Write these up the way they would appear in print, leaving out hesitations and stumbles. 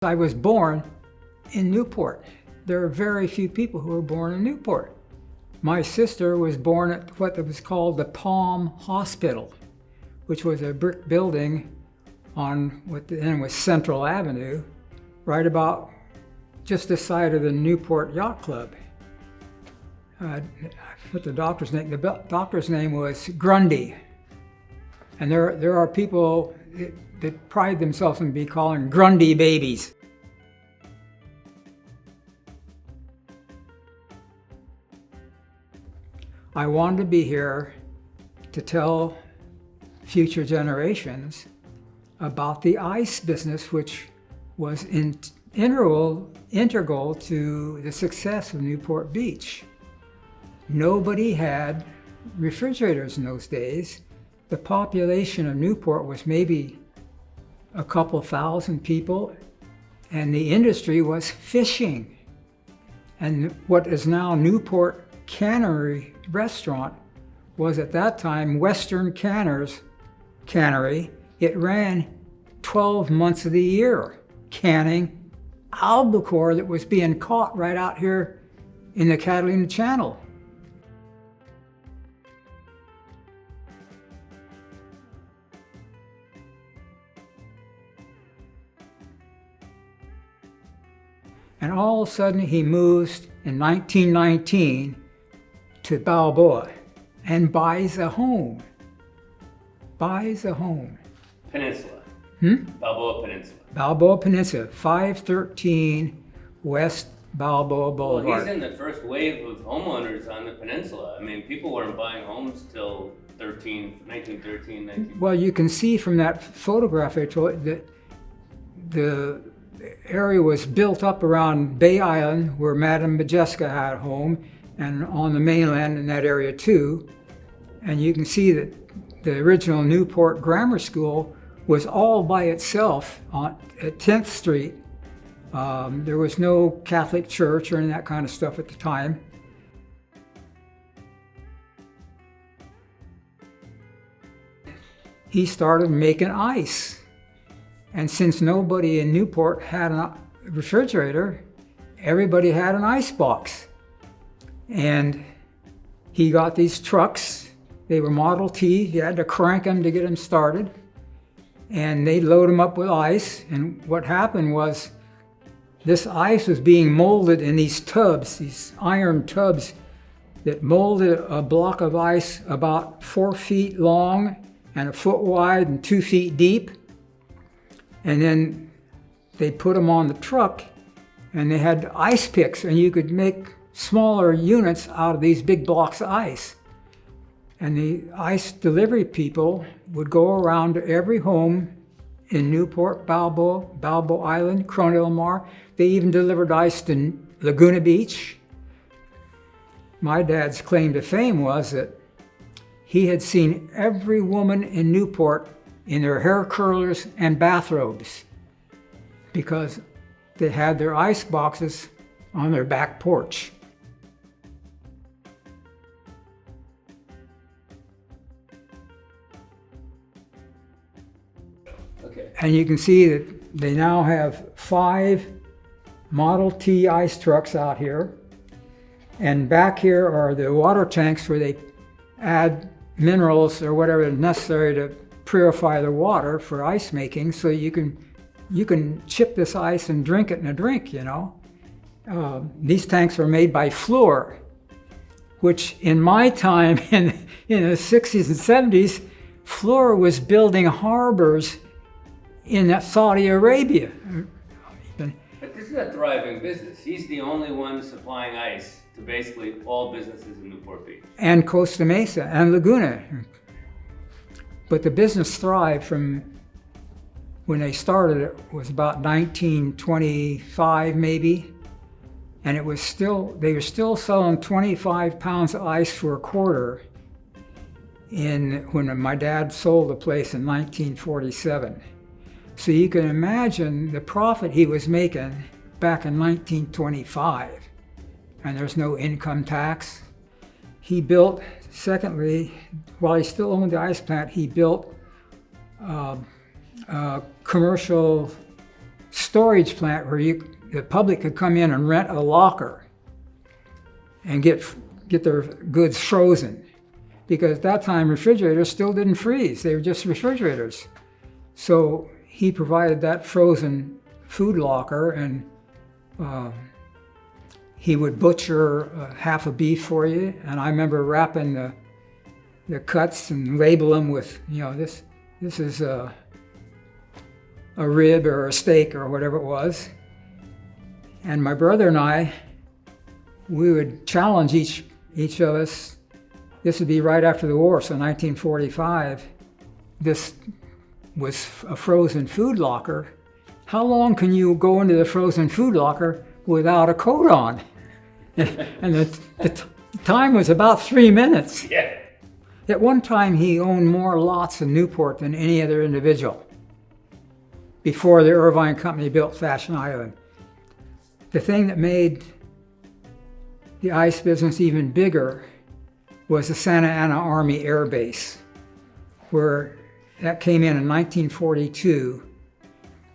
I was born in Newport. There are very few people who were born in Newport. My sister was born at what was called the Palm Hospital, which was a brick building on what then was Central Avenue, right about just this side of the Newport Yacht Club. I put the doctor's name. The doctor's name was Grundy. And there are people that pride themselves in calling Grundy babies. I wanted to be here to tell future generations about the ice business, which was integral to the success of Newport Beach. Nobody had refrigerators in those days. The population of Newport was maybe a couple thousand people, and the industry was fishing. And what is now Newport Cannery Restaurant was at that time Western Cannery. It ran 12 months of the year, canning albacore that was being caught right out here in the Catalina Channel. And all of a sudden he moves in 1919 to Balboa and buys a home. Peninsula. Balboa Peninsula. Balboa Peninsula, 513 West Balboa Boulevard. Well, he's in the first wave of homeowners on the peninsula. I mean, people weren't buying homes till 1913. Well, you can see from that photograph I told you that the area was built up around Bay Island, where Madame Majeska had a home, and on the mainland in that area too. And you can see that the original Newport Grammar School was all by itself at 10th Street. There was no Catholic church or any of that kind of stuff at the time. He started making ice. And since nobody in Newport had a refrigerator, everybody had an ice box. And he got these trucks. They were Model T. You had to crank them to get them started. And they'd load them up with ice. And what happened was this ice was being molded in these tubs, these iron tubs that molded a block of ice about 4 feet long and a foot wide and 2 feet deep. And then they put them on the truck, and they had ice picks, and you could make smaller units out of these big blocks of ice. And the ice delivery people would go around to every home in Newport, Balboa Island, Corona del Mar. They even delivered ice to Laguna Beach. My dad's claim to fame was that he had seen every woman in Newport in their hair curlers and bathrobes because they had their ice boxes on their back porch. Okay. And you can see that they now have 5 Model T ice trucks out here. And back here are the water tanks where they add minerals or whatever is necessary to purify the water for ice making, so you can chip this ice and drink it in a drink, you know. These tanks were made by Fluor, which in my time in the 60s and 70s, Fluor was building harbors in Saudi Arabia. But this is a thriving business. He's the only one supplying ice to basically all businesses in Newport Beach. And Costa Mesa and Laguna. But the business thrived from when they started. It was about 1925 maybe, and they were still selling 25 pounds of ice for a quarter when my dad sold the place in 1947. So you can imagine the profit he was making back in 1925, and there's no income tax. He built, secondly, while he still owned the ice plant, he built a commercial storage plant where the public could come in and rent a locker and get their goods frozen. Because at that time, refrigerators still didn't freeze. They were just refrigerators. So he provided that frozen food locker, and he would butcher half a beef for you. And I remember wrapping the cuts and label them with, this is a rib or a steak or whatever it was. And my brother and I, we would challenge each of us. This would be right after the war, so 1945. This was a frozen food locker. How long can you go into the frozen food locker without a coat on? And the time was about 3 minutes. Yeah. At one time, he owned more lots in Newport than any other individual before the Irvine Company built Fashion Island. The thing that made the ice business even bigger was the Santa Ana Army Air Base, where that came in 1942,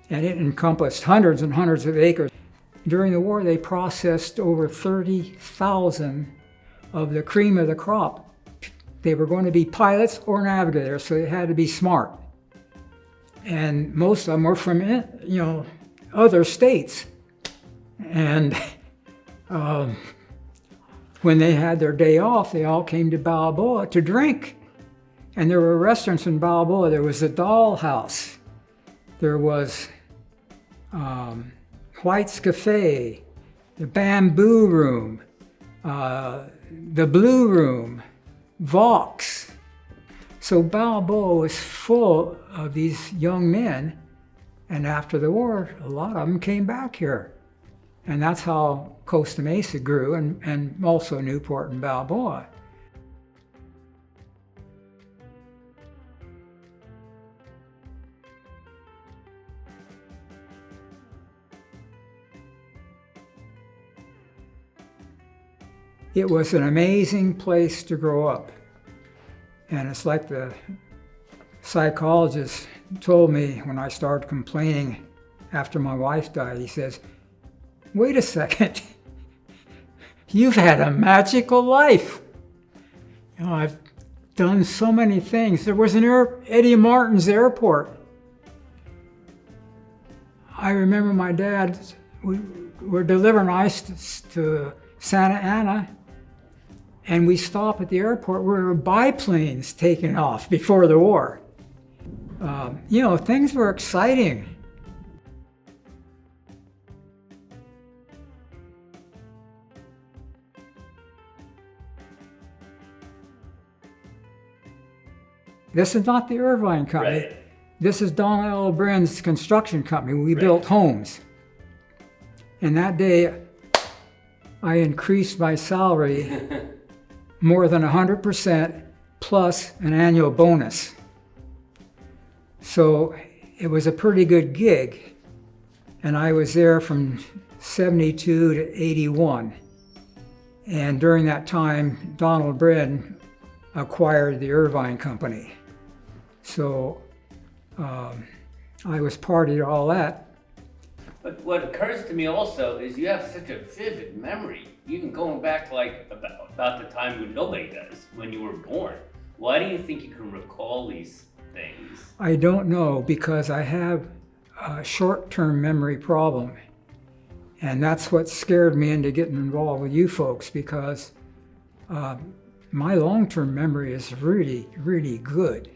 and it encompassed hundreds and hundreds of acres. During the war, they processed over 30,000 of the cream of the crop. They were going to be pilots or navigators, so they had to be smart. And most of them were from, other states. And when they had their day off, they all came to Balboa to drink. And there were restaurants in Balboa. There was the Doll House. There was White's Cafe, the Bamboo Room, the Blue Room, Vox. So Balboa was full of these young men. And after the war, a lot of them came back here. And that's how Costa Mesa grew, and also Newport and Balboa. It was an amazing place to grow up. And it's like the psychologist told me when I started complaining after my wife died. He says, "Wait a second, you've had a magical life. I've done so many things. There was an Eddie Martin's airport. I remember my dad, we were delivering ice to Santa Ana, and we stopped at the airport where there were biplanes taking off before the war. Things were exciting. This is not the Irvine Company. Right. This is Donald L. Brenn's construction company. We built homes. And that day, I increased my salary more than 100% plus an annual bonus. So it was a pretty good gig. And I was there from 72 to 81. And during that time, Donald Brenn acquired the Irvine Company. So I was party to all that. But what occurs to me also is you have such a vivid memory, even going back like about the time when nobody does, when you were born. Why do you think you can recall these things? I don't know, because I have a short-term memory problem. And that's what scared me into getting involved with you folks, because my long-term memory is really, really good.